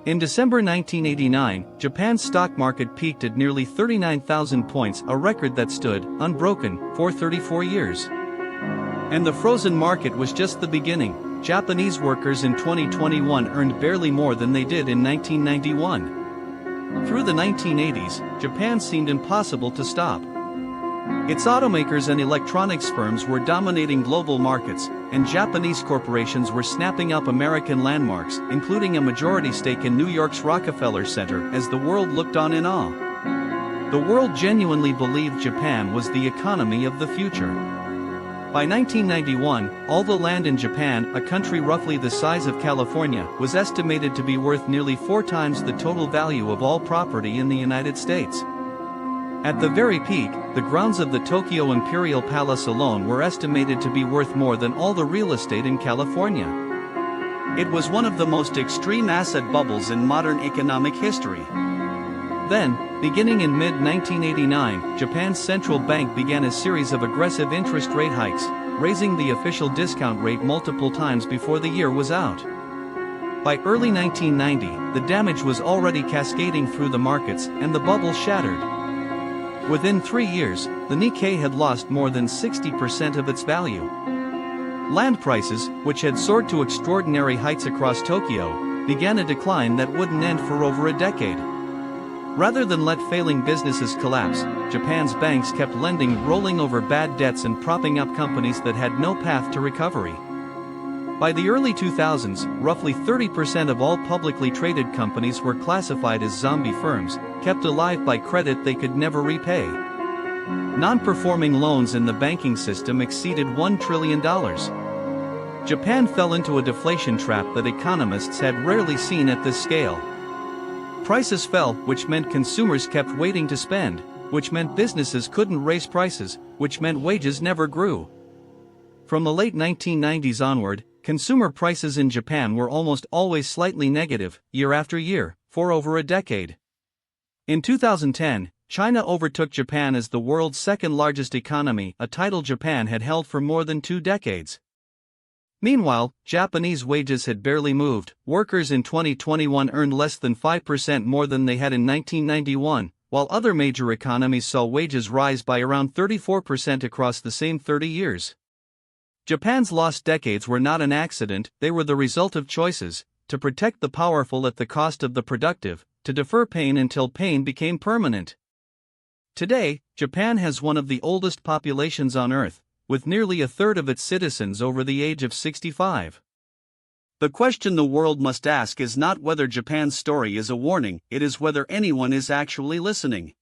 In December 1989, Japan's stock market peaked at nearly 39,000 points, a record that stood, unbroken, for 34 years. And the frozen market was just the beginning. Japanese workers in 2021 earned barely more than they did in 1991. Through the 1980s, Japan seemed impossible to stop. Its automakers and electronics firms were dominating global markets, and Japanese corporations were snapping up American landmarks, including a majority stake in New York's Rockefeller Center, as the world looked on in awe. The world genuinely believed Japan was the economy of the future. By 1991, all the land in Japan, a country roughly the size of California, was estimated to be worth nearly 4 times the total value of all property in the United States. At the very peak, the grounds of the Tokyo Imperial Palace alone were estimated to be worth more than all the real estate in California. It was one of the most extreme asset bubbles in modern economic history. Then, beginning in mid-1989, Japan's central bank began a series of aggressive interest rate hikes, raising the official discount rate multiple times before the year was out. By early 1990, the damage was already cascading through the markets, and the bubble shattered. Within 3 years, the Nikkei had lost more than 60% of its value. Land prices, which had soared to extraordinary heights across Tokyo, began a decline that wouldn't end for over a decade. Rather than let failing businesses collapse, Japan's banks kept lending, rolling over bad debts and propping up companies that had no path to recovery. By the early 2000s, roughly 30% of all publicly traded companies were classified as zombie firms, kept alive by credit they could never repay. Non-performing loans in the banking system exceeded $1 trillion. Japan fell into a deflation trap that economists had rarely seen at this scale. Prices fell, which meant consumers kept waiting to spend, which meant businesses couldn't raise prices, which meant wages never grew. From the late 1990s onward, consumer prices in Japan were almost always slightly negative, year after year, for over a decade. In 2010, China overtook Japan as the world's second-largest economy, a title Japan had held for more than 2 decades. Meanwhile, Japanese wages had barely moved. Workers in 2021 earned less than 5% more than they had in 1991, while other major economies saw wages rise by around 34% across the same 30 years. Japan's lost decades were not an accident, they were the result of choices: to protect the powerful at the cost of the productive, to defer pain until pain became permanent. Today, Japan has one of the oldest populations on Earth, with nearly a third of its citizens over the age of 65. The question the world must ask is not whether Japan's story is a warning, it is whether anyone is actually listening.